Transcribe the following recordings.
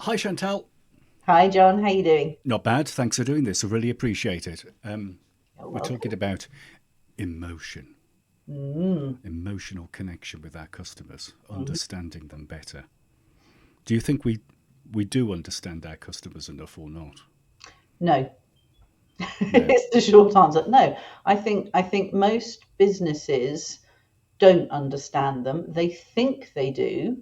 Hi, Chantal. Hi, John. How you doing? Not bad. Thanks for doing this. I really appreciate it. You're We're talking welcome. about emotion, Mm, emotional connection with our customers, mhm. understanding them better. Do you think we do understand our customers enough or not? No, No. it's the short answer. No, I think most businesses don't understand them. They think they do.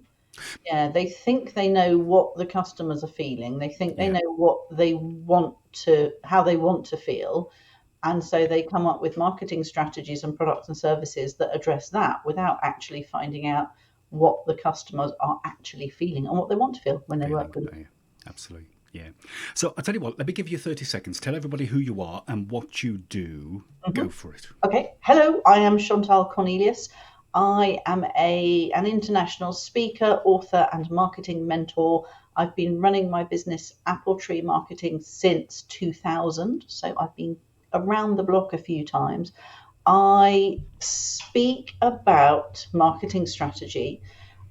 Yeah, they think they know what the customers are feeling. They think they Yeah. know what they want to, how they want to feel. And so they come up with marketing strategies and products and services that address that without actually finding out what the customers are actually feeling and what they want to feel when they work Feeling. with Oh, yeah. Absolutely. Yeah. So I'll tell you what, let me give you 30 seconds. Tell everybody who you are and what you do. Go them. for it. Okay. Hello, I am Chantal Cornelius. I am an international speaker, author, and marketing mentor. I've been running my business Appletree Marketing since 2000, so I've been around the block a few times. I speak about marketing strategy,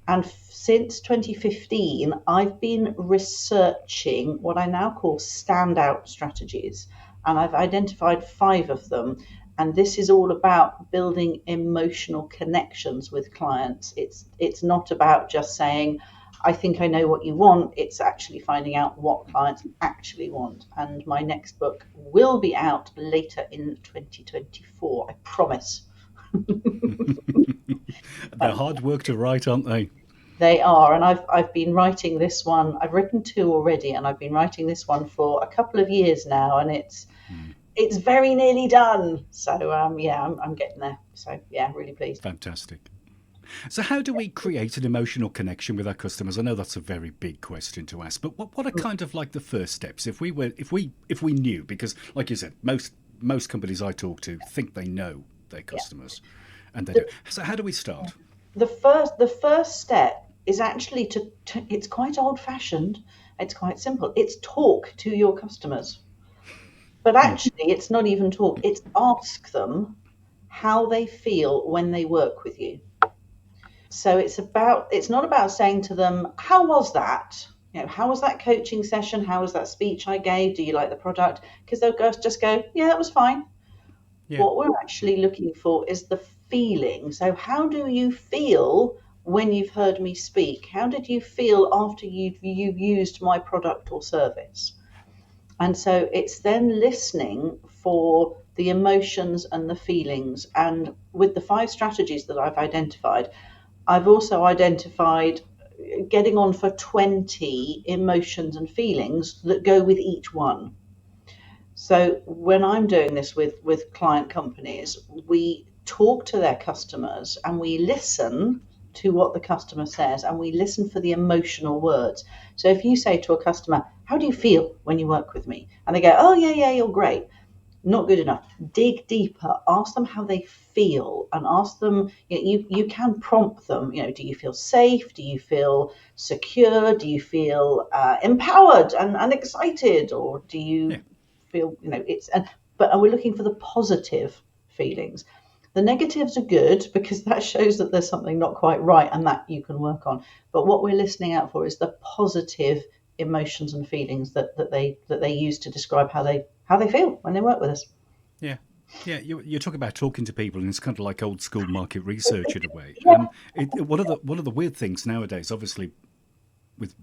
and since 2015, I've been researching what I now call standout strategies. And I've identified five of them. And this is all about building emotional connections with clients. It's not about just saying, I think I know what you want. It's actually finding out what clients actually want. And my next book will be out later in 2024, I promise. They're hard work to write, aren't they? They are, and I've been writing this one. I've written two already, and I've been writing this one for a couple of years now, and Hmm. it's very nearly done. So yeah, I'm getting there. So yeah, really pleased. Fantastic. So, how do we create an emotional connection with our customers? I know that's a very big question to ask, but what are kind of like the first steps if we knew? Because, like you said, most companies I talk to think they know their Yeah. customers, and they The, do. So, how do we start? the first step is actually to it's quite old fashioned. It's quite simple. It's talk to your customers, but Hmm. actually, it's not even talk. It's ask them how they feel when they work with you. So it's not about saying to them, how was that? How was that coaching session? How was that speech I gave? Do you like the product? Because they'll just go, yeah, that was fine. Yeah. What we're actually looking for is the feeling. So how do you feel when you've heard me speak? How did you feel after you've used my product or service? And so it's then listening for the emotions and the feelings. And with the five strategies that I've identified, I've also identified getting on for 20 emotions and feelings that go with each one. So when I'm doing this with client companies, we talk to their customers and we listen to what the customer says and we listen for the emotional words. So if you say to a customer, how do you feel when you work with me? And they go, oh, yeah, yeah, you're great. Not good enough. Dig deeper. Ask them how they feel, and ask them. You can prompt them. Do you feel safe? Do you feel secure? Do you feel empowered and excited, or do Yeah. you feel it's and we're looking for the positive feelings. The negatives are good because that shows that there's something not quite right and that you can work on. But what we're listening out for is the positive emotions and feelings that they use to describe how they feel when they work with us. Yeah. Yeah, you talk about talking to people, and it's kind of like old school market research in a way. Yeah. One of the weird things nowadays, obviously, with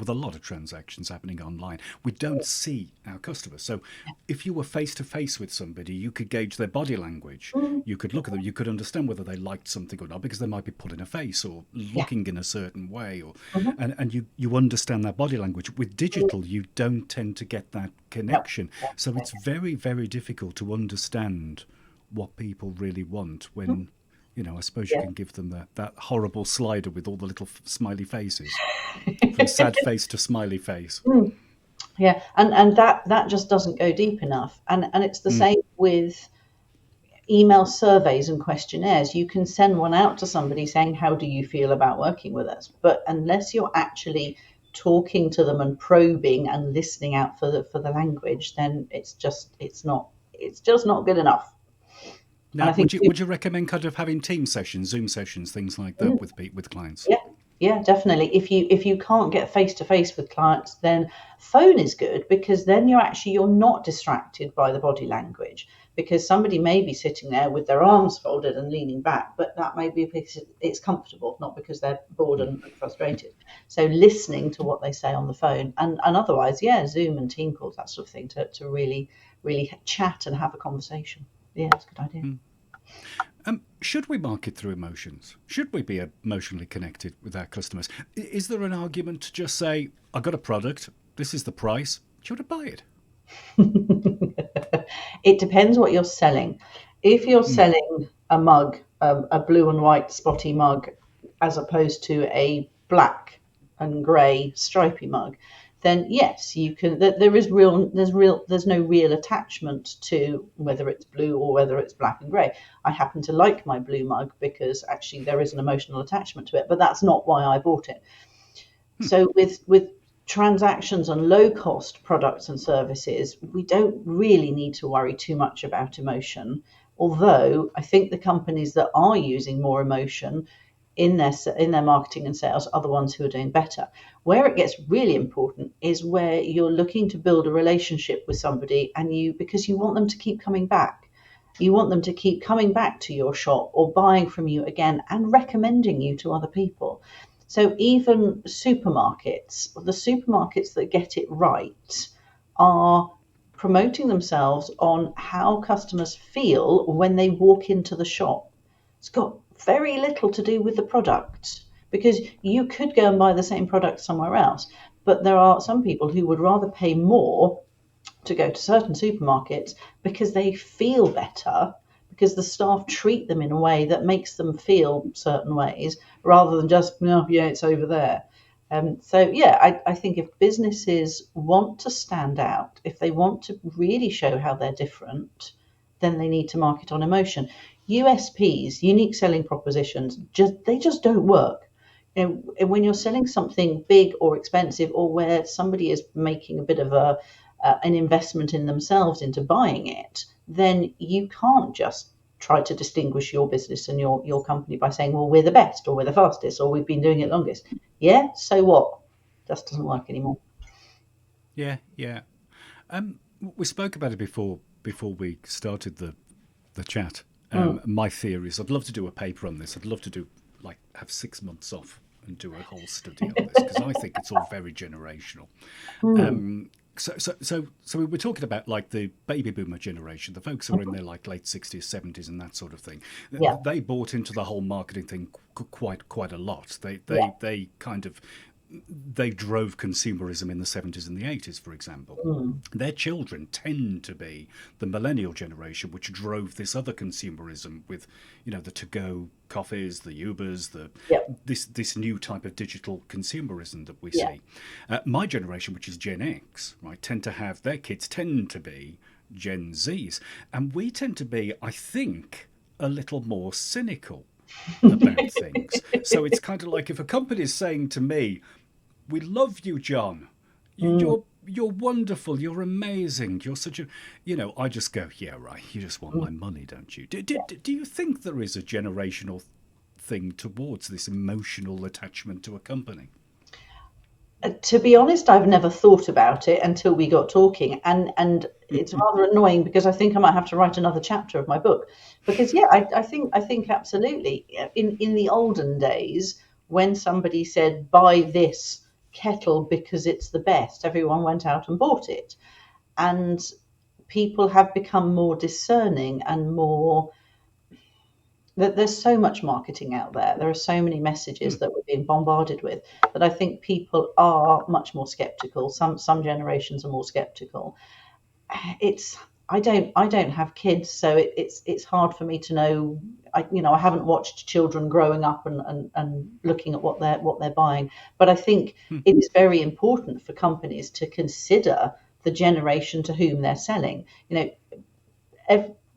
a lot of transactions happening online, we don't see our customers. So if you were face to face with somebody, you could gauge their body language. Mm, You could look at them, you could understand whether they liked something or not, because they might be putting a face or yeah. looking in a certain way, or Mhm. and you understand that body language. With digital, you don't tend to get that No. connection. So it's very, very difficult to understand what people really want Mhm. when I suppose you Yeah. can give them that horrible slider with all the little smiley faces, from sad face to smiley face. Mm. Yeah. And that just doesn't go deep enough. And it's the Mm, same with email surveys and questionnaires. You can send one out to somebody saying, how do you feel about working with us? But unless you're actually talking to them and probing and listening out for the language, then it's just not good enough. And now, I think would you recommend kind of having team sessions, Zoom sessions, things like that with clients? yeah, Yeah, definitely. If you can't get face to face with clients, then phone is good, because then you're not distracted by the body language, because somebody may be sitting there with their arms folded and leaning back, but that may be because it's comfortable, not because they're bored and frustrated. So listening to what they say on the phone, and otherwise, yeah, Zoom and team calls, that sort of thing, to really chat and have a conversation. Yeah, it's a good idea. Should we market through emotions? Should we be emotionally connected with our customers? Is there an argument to just say, I got a product, this is the price, do you want to buy it? It depends what you're selling. If you're selling a mug, a blue and white spotty mug, as opposed to a black and grey stripy mug, then yes, you can. There's no real attachment to whether it's blue or whether it's black and grey. I happen to like my blue mug because actually there is an emotional attachment to it, but that's not why I bought it. So with transactions on low cost products and services, we don't really need to worry too much about emotion. Although I think the companies that are using more emotion in their marketing and sales are the ones who are doing better. Where it gets really important is where you're looking to build a relationship with somebody, and because you want them to keep coming back. You want them to keep coming back to your shop or buying from you again and recommending you to other people. So even the supermarkets that get it right are promoting themselves on how customers feel when they walk into the shop. It's got very little to do with the product, because you could go and buy the same product somewhere else, but there are some people who would rather pay more to go to certain supermarkets because they feel better, because the staff treat them in a way that makes them feel certain ways, rather than just, no, yeah, it's over there. So yeah, I think if businesses want to stand out, if they want to really show how they're different, then they need to market on emotion. USPs, unique selling propositions, just don't work. When you're selling something big or expensive, or where somebody is making a bit of an investment in themselves into buying it, then you can't just try to distinguish your business and your company by saying, well, we're the best, or we're the fastest, or we've been doing it longest. Yeah, so what? Just doesn't work anymore. Yeah, yeah. We spoke about it before we started the chat. Mm, My theory is I'd love to do a paper on this. I'd love to do like have 6 months off and do a whole study on this because I think it's all very generational. mm, So we were talking about like the baby boomer generation, the folks who are in their like late 60s, 70s, and that sort of thing. yeah, They bought into the whole marketing thing quite a lot. yeah, They kind of they drove consumerism in the 70s and the 80s, for example. mm, Their children tend to be the millennial generation, which drove this other consumerism with, the to-go coffees, the Ubers, yeah, this new type of digital consumerism that we yeah. see. My generation, which is Gen X, right, tend to have their kids tend to be Gen Zs, and we tend to be, I think, a little more cynical about things. So it's kind of like if a company is saying to me, "We love you, John. Mm, You're wonderful. You're amazing. You're such a," I just go, "Yeah, right. You just want mm. my money, don't you?" Do you think there is a generational thing towards this emotional attachment to a company? To be honest, I've never thought about it until we got talking, and it's rather annoying because I think I might have to write another chapter of my book. Because yeah, I think absolutely. In the olden days, when somebody said buy this kettle because it's the best, everyone went out and bought it, and people have become more discerning and more. There's so much marketing out there. There are so many messages that we're being bombarded with that I think people are much more skeptical. Some generations are more skeptical. It's I don't have kids, so it's hard for me to know. I haven't watched children growing up and looking at what they're buying. But I think it is very important for companies to consider the generation to whom they're selling.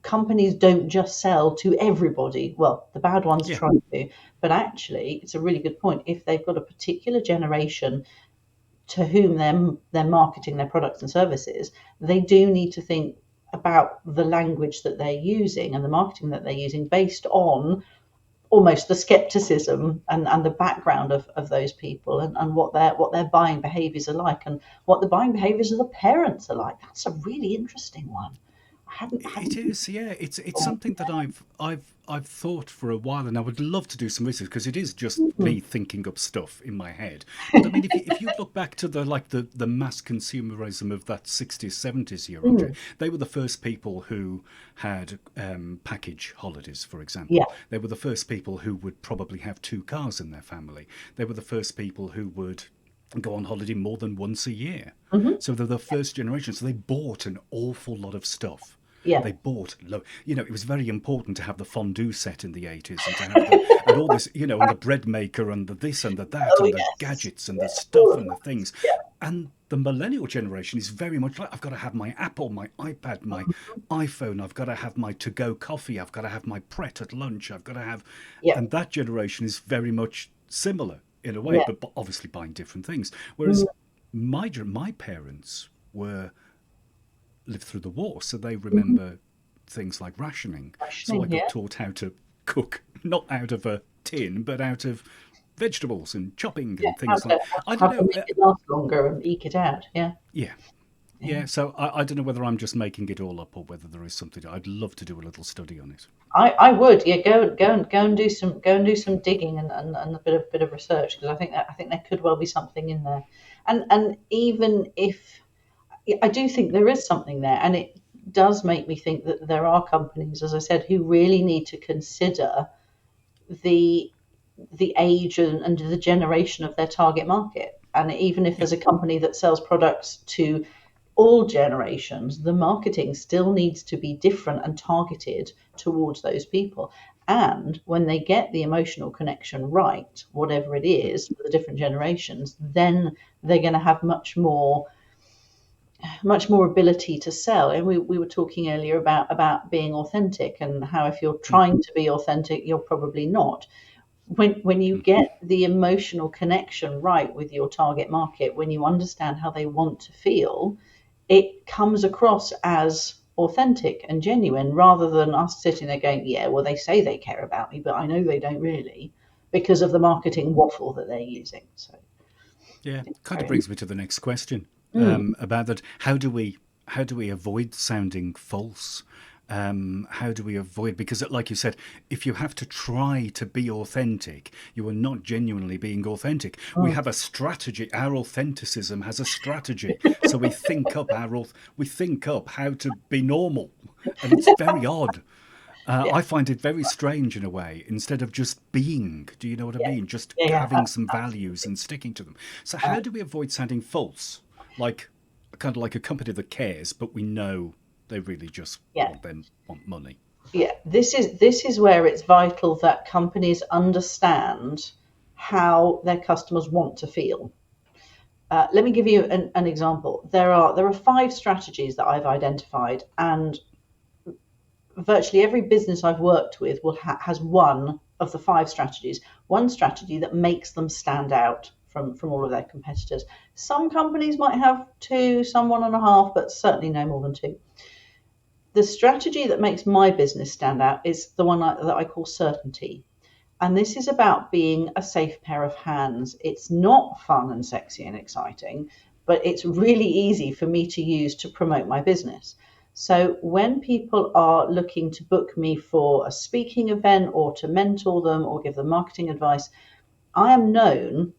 Companies don't just sell to everybody. Well, the bad ones Yeah. try to, but actually, it's a really good point. If they've got a particular generation to whom they're marketing their products and services, they do need to think about the language that they're using and the marketing that they're using based on almost the skepticism and the background of those people, and what their buying behaviors are like, and what the buying behaviors of the parents are like. That's a really interesting one. I It hadn't is, yeah. It's thought. something that I've thought for a while, and I would love to do some research because it is just Mm, me thinking up stuff in my head. But I mean, if you look back to the mass consumerism of that 60s 70s year, Audrey, mm, they were the first people who had package holidays, for yeah. example. They were the first people who would probably have two cars in their family. They were the first people who would go on holiday more than once a year. Hmm. So they're the first generation. So they bought an awful lot of stuff. Yeah. They bought, it was very important to have the fondue set in the 80s and to have and all this, and the bread maker and the this and the that Oh and the yes. gadgets and Yeah. the All stuff of and the that. things. Yeah. And the millennial generation is very much like, I've got to have my Apple, my iPad, my iPhone, I've got to have my to go coffee, I've got to have my Pret at lunch, I've got to have. Yeah. And that generation is very much similar in a way, Yeah. but obviously buying different things. Mm, Whereas my parents were lived through the war, so they mhm. remember things like rationing. So I Rationing. got Yeah. taught how to cook, not out of a tin, but out of vegetables and chopping Yeah. and things like. I don't How to know. make it last longer and eke it out. Yeah. Yeah, Yeah. yeah. So I don't know whether I'm just making it all up or whether there is something. I'd love to do a little study on it. I would, yeah, go and do some digging and a bit of research, because I think there could well be something in there. And even if, I do think there is something there, and it does make me think that there are companies, as I said, who really need to consider the the age and the generation of their target market. And even if Yeah, there's a company that sells products to all generations, the marketing still needs to be different and targeted towards those people. And when they get the emotional connection right, whatever it is for the different generations, then they're going to have much more ability to sell. And we were talking earlier about being authentic, and how if you're trying to be authentic, you're probably not. When you get the emotional connection right with your target market, when you understand how they want to feel, it comes across as authentic and genuine, rather than us sitting there going, yeah, well, they say they care about me, but I know they don't really, because of the marketing waffle that they're using. So yeah. it's Kind of very brings me to the next question mm, about that. How do we avoid sounding false? How do we avoid, because like you said, if you have to try to be authentic, you are not genuinely being authentic. We mm, have a strategy. Our authenticism has a strategy, so we think up how to be normal, and it's very odd. yeah, I find it very strange in a way, instead of just being. Do you know what I yeah, mean? Just yeah, having some values absolutely. and sticking to them. So Uh, how do we avoid sounding false? Like kind of like a company that cares, but we know they really just yeah, want money. yeah. This is where it's vital that companies understand how their customers want to feel. Let me give you an example. There are five strategies that I've identified, and virtually every business I've worked with has one of the five strategies. One strategy that makes them stand out from all of their competitors. Some companies might have two, some one and a half, but certainly no more than two. The strategy that makes my business stand out is the one that I call certainty. And this is about being a safe pair of hands. It's not fun and sexy and exciting, but it's really easy for me to use to promote my business. So when people are looking to book me for a speaking event, or to mentor them or give them marketing advice, I am known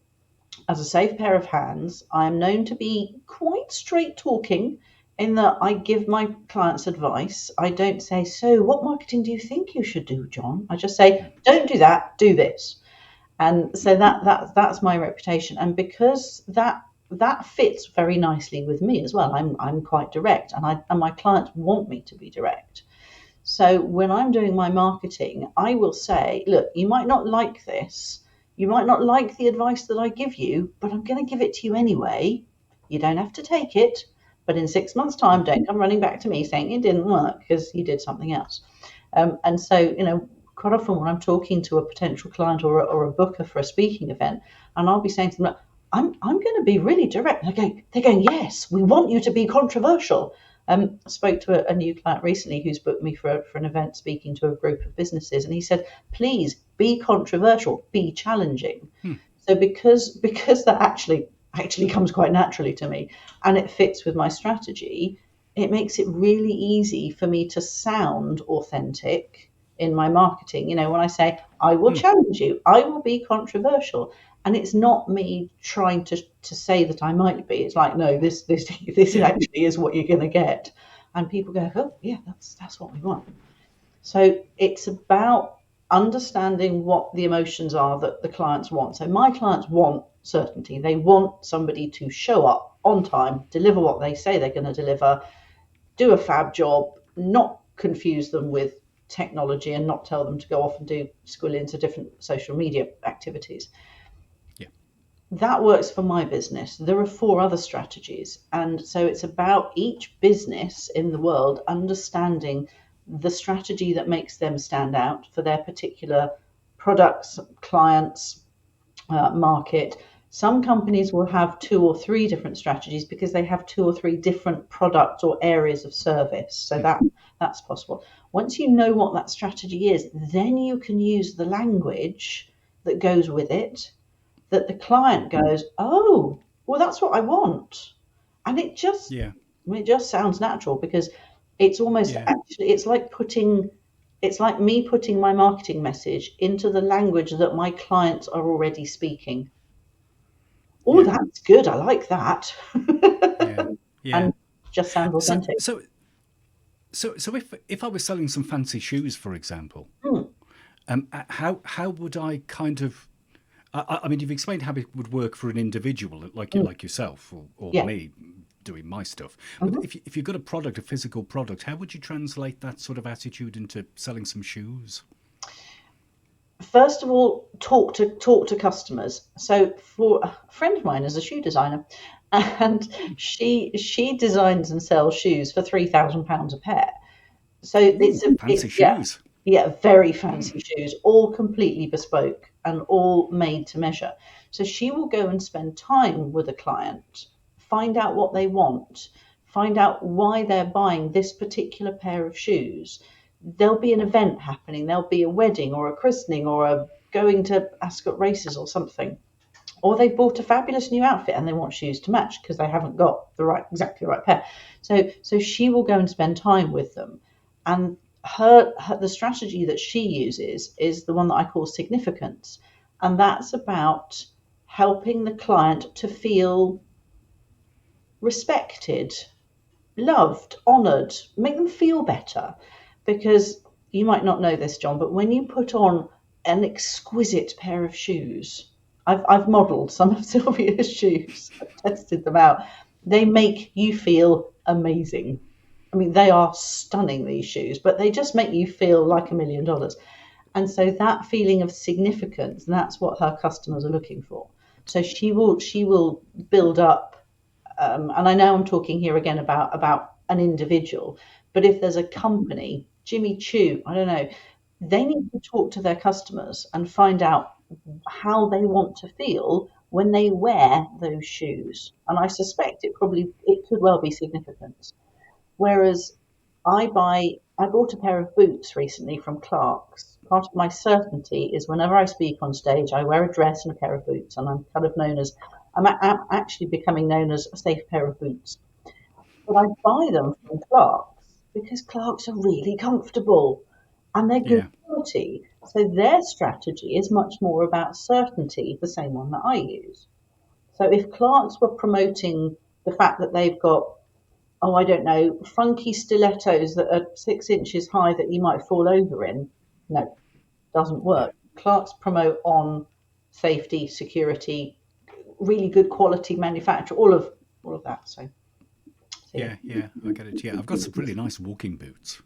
as a safe pair of hands. I am known to be quite straight talking, in that I give my clients advice. I don't say, so what marketing do you think you should do, John? I just say, don't do that, do this. And so that's my reputation. And because that fits very nicely with me as well. I'm quite direct, and my clients want me to be direct. So when I'm doing my marketing, I will say, look, you might not like this. You might not like the advice that I give you, but I'm going to give it to you anyway. You don't have to take it. But in 6 months' time, don't come running back to me saying it didn't work because you did something else. And so, quite often when I'm talking to a potential client, or a booker for a speaking event, and I'll be saying to them, I'm going to be really direct. They're going, yes, we want you to be controversial. Spoke to a new client recently who's booked me for an event speaking to a group of businesses, and he said, please be controversial, be challenging. So because that actually comes quite naturally to me, and it fits with my strategy, it makes it really easy for me to sound authentic in my marketing. When I say I will challenge you, I will be controversial, and it's not me trying to say that I might be. It's like, no, this Yeah. actually is what you're going to get, and people go, oh yeah, that's what we want. So it's about understanding what the emotions are that the clients want. So my clients want certainty. They want somebody to show up on time, deliver what they say they're going to deliver, do a fab job, not confuse them with technology, and not tell them to go off and do school into different social media activities. Yeah. That works for my business. There are 4 other strategies. And so it's about each business in the world understanding the strategy that makes them stand out for their particular products, clients, market. Some companies will have 2 or 3 different strategies because they have 2 or 3 different products or areas of service. So that's possible. Once you know what that strategy is, then you can use the language that goes with it, that the client goes, oh, well, that's what I want. And it just Yeah. sounds natural, because it's almost Yeah. actually, it's like me putting my marketing message into the language that my clients are already speaking. Oh, Yeah. that's good. I like that. Yeah. Yeah. And just sounds So authentic. so so if I was selling some fancy shoes, for example, Hmm. how would I kind of I mean, you've explained how it would work for an individual Hmm. like yourself or Yeah. me doing my stuff. But Mhm. if you've got a product, a physical product, how would you translate that sort of attitude into selling some shoes? First of all, talk to customers. So for a friend of mine is a shoe designer, and she designs and sells shoes for £3,000 a pair. So Ooh, fancy yeah, shoes. yeah, very fancy shoes, all completely bespoke and all made to measure. So she will go and spend time with a client, find out what they want, find out why they're buying this particular pair of shoes. There'll be an event happening, there'll be a wedding or a christening or a going to Ascot races or something. Or they've bought a fabulous new outfit and they want shoes to match because they haven't got exactly the right pair. So she will go and spend time with them, and the strategy that she uses is the one that I call significance, and that's about helping the client to feel respected, loved, honoured, make them feel better. Because you might not know this, John, but when you put on an exquisite pair of shoes, I've modelled some of Sylvia's shoes, I've tested them out. They make you feel amazing. I mean, they are stunning, these shoes, but they just make you feel like $1 million. And so that feeling of significance, that's what her customers are looking for. So she will build up, and I know I'm talking here again about an individual, but if there's a company, Jimmy Choo, I don't know, they need to talk to their customers and find out how they want to feel when they wear those shoes. And I suspect it could well be significant. Whereas I bought a pair of boots recently from Clark's. Part of my certainty is whenever I speak on stage, I wear a dress and a pair of boots, and I'm actually becoming known as a safe pair of boots. But I buy them from Clark's because Clark's are really comfortable and they're good Yeah. quality. So their strategy is much more about certainty, the same one that I use. So if Clark's were promoting the fact that they've got, oh, I don't know, funky stilettos that are 6 inches high that you might fall over in, no, doesn't Yeah. work. Clark's promote on safety, security, really good quality manufacture, all of that. So yeah. Yeah. Yeah. I get it. Yeah. I've got some really nice walking boots.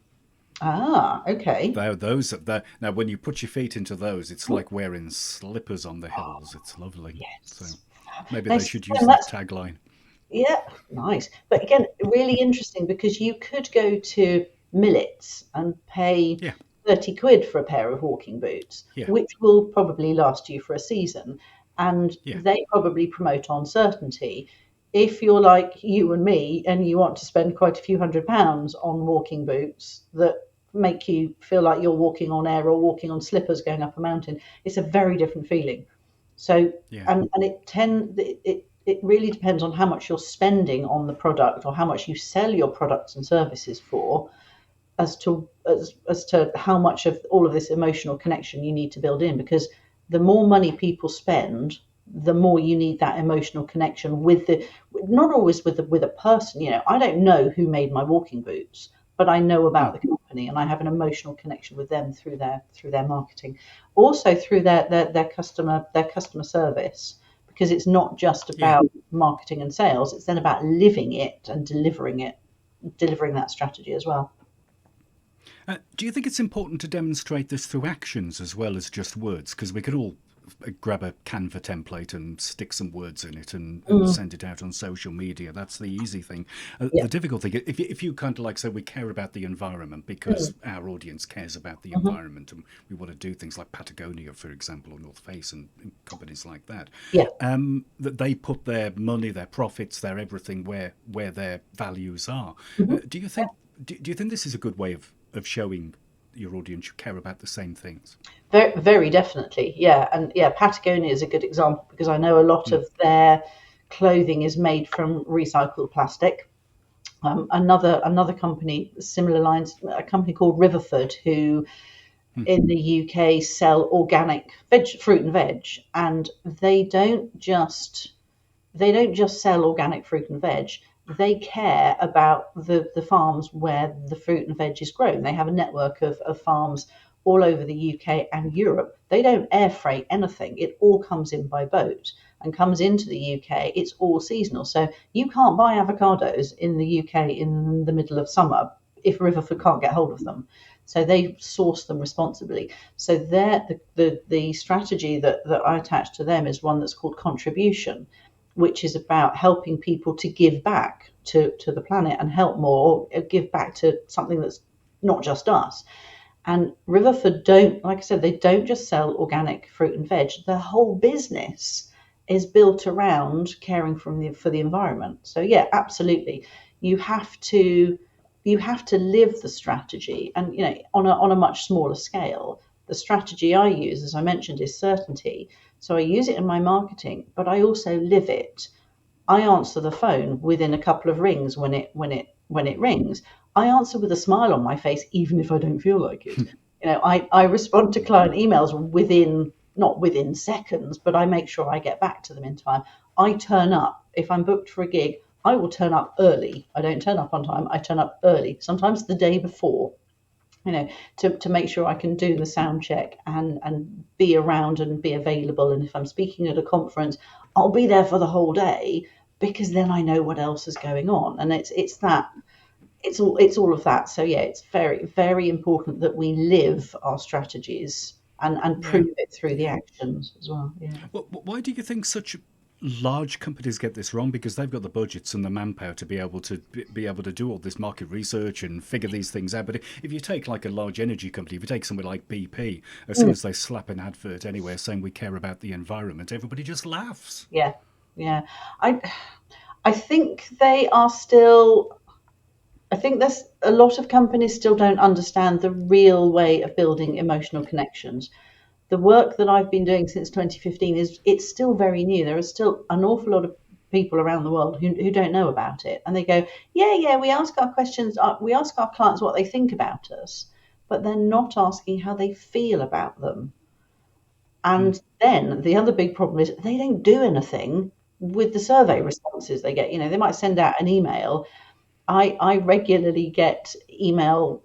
Ah, okay. Now when you put your feet into those, it's like wearing slippers on the hills. It's lovely. So Yes. maybe Now, they see, should use and that that's, tagline. yeah, nice. But again, really interesting, because you could go to Millets and pay Yeah. 30 quid for a pair of walking boots, Yeah. which will probably last you for a season. And Yeah. they probably promote on certainty. if you're like you and me and you want to spend quite a few £100 on walking boots that make you feel like you're walking on air or walking on slippers going up a mountain, it's a very different feeling. So, Yeah. and it really depends on how much you're spending on the product or how much you sell your products and services for, as to how much of all of this emotional connection you need to build in, because the more money people spend, the more you need that emotional connection with the, not always with a person. I don't know who made my walking boots, but I know about the company and I have an emotional connection with them through their marketing, also through their customer service, because it's not just Yeah. about marketing and sales, it's then about living it and delivering that strategy as well. Do you think it's important to demonstrate this through actions as well as just words? Because we could all grab a Canva template and stick some words in it and Mm, send it out on social media. That's the easy thing. yeah. The difficult thing, if you kind of like say we care about the environment because Mm, our audience cares about the mhm. environment and we want to do things like Patagonia, for example, or North Face and companies like that, Yeah. that they put their money, their profits, their everything where their values are. Mhm. Do you think do you think this is a good way of showing your audience you care about the same things? Very, very definitely, yeah, and yeah, Patagonia is a good example because I know a lot of their clothing is made from recycled plastic. Another company, similar lines, a company called Riverford, who in the UK sell organic fruit and veg, and they don't just sell organic fruit and veg. They care about the farms where the fruit and veg is grown. They have a network of farms all over the UK and Europe. They don't air freight anything. It all comes in by boat and comes into the UK. It's all seasonal. So you can't buy avocados in the UK in the middle of summer if Riverford can't get hold of them. So they source them responsibly. So the strategy that I attach to them is one that's called contribution, which is about helping people to give back to the planet and help more, give back to something that's not just us. And Riverford don't, like I said, they don't just sell organic fruit and veg. Their whole business is built around caring for the environment. So yeah, absolutely. You have to you have to live the strategy, and on a much smaller scale. The strategy I use, as I mentioned, is certainty. So I use it in my marketing, but I also live it. I answer the phone within a couple of rings when it rings. I answer with a smile on my face, even if I don't feel like it. I respond to client emails within not within seconds, but I make sure I get back to them in time. I turn up. If I'm booked for a gig, I will turn up early. I don't turn up on time. I turn up early, sometimes the day before, to make sure I can do the sound check and be around and be available. And if I'm speaking at a conference, I'll be there for the whole day because then I know what else is going on. And it's all of that. So yeah, it's very, very important that we live our strategies and Yeah. prove it through the Yeah. actions as well. Yeah. Well, why do you think such large companies get this wrong? Because they've got the budgets and the manpower to be able to do all this market research and figure these things out. But if you take like a large energy company, if you take somewhere like BP, as soon Mm, as they slap an advert anywhere saying we care about the environment, everybody just laughs. yeah. Yeah. I I think they are still I think there's a lot of companies still don't understand the real way of building emotional connections. The work that I've been doing since 2015 it's still very new. There are still an awful lot of people around the world who don't know about it, and they go, yeah, we ask our questions, we ask our clients what they think about us, but they're not asking how they feel about them. And then the other big problem is they don't do anything with the survey responses they get. They might send out an email. I regularly get emails,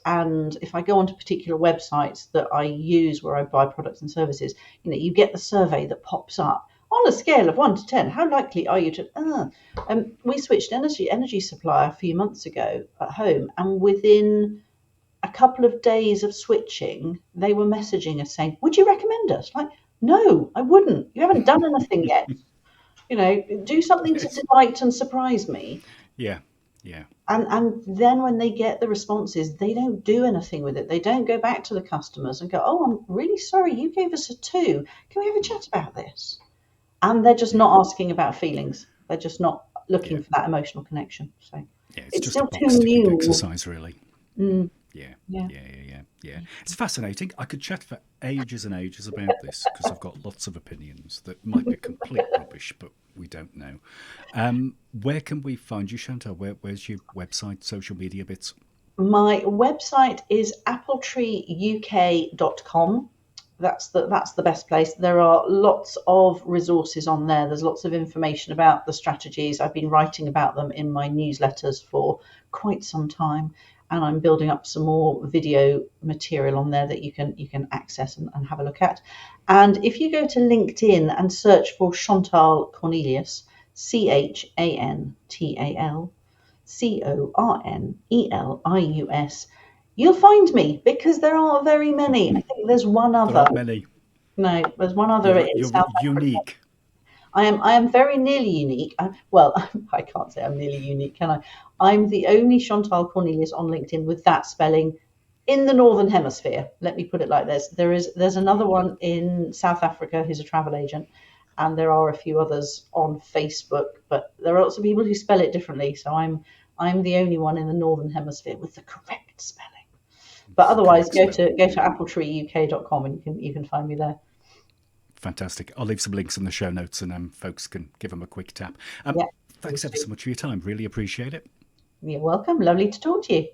and if I go onto particular websites that I use where I buy products and services, you get the survey that pops up on a scale of 1 to 10. How likely are you to? We switched energy supplier a few months ago at home, and within a couple of days of switching, they were messaging us saying, "Would you recommend us?" Like, no, I wouldn't. You haven't done anything yet. Do something to Yes. delight and surprise me. Yeah. Yeah. And then when they get the responses, they don't do anything with it. They don't go back to the customers and go, "Oh, I'm really sorry, you gave us a 2. Can we have a chat about this?" and they're just Yeah. not asking about feelings. They're just not Yeah. looking for that emotional connection. So Yeah. It's it's just a still too box ticking new. exercise, really. Mm, Yeah. yeah. Yeah. It's fascinating. I could chat for ages and ages about this because I've got lots of opinions that might be complete rubbish, but we don't know. Where can we find you, Chantal? Where's your website, social media bits? My website is appletreeuk.com. That's the best place. There are lots of resources on there. There's lots of information about the strategies. I've been writing about them in my newsletters for quite some time, and I'm building up some more video material on there that you can access and have a look at. And if you go to LinkedIn and search for Chantal Cornelius, Chantal Cornelius, you'll find me because there are very many. I think there's one There other. aren't many. No, there's one other in You're South Africa. unique. I am very nearly unique. Well, I can't say I'm nearly unique, can I? I'm the only Chantal Cornelius on LinkedIn with that spelling in the Northern Hemisphere. Let me put it like this. There's another Wow. one in South Africa who's a travel agent, and there are a few others on Facebook, but there are lots of people who spell it differently. So I'm the only one in the Northern Hemisphere with the correct spelling. But otherwise, Correct go spelling. to go to appletreeuk.com and you can find me there. Fantastic. I'll leave some links in the show notes and folks can give them a quick tap. Yeah, Thanks please ever do. so much for your time. Really appreciate it. You're welcome. Lovely to talk to you.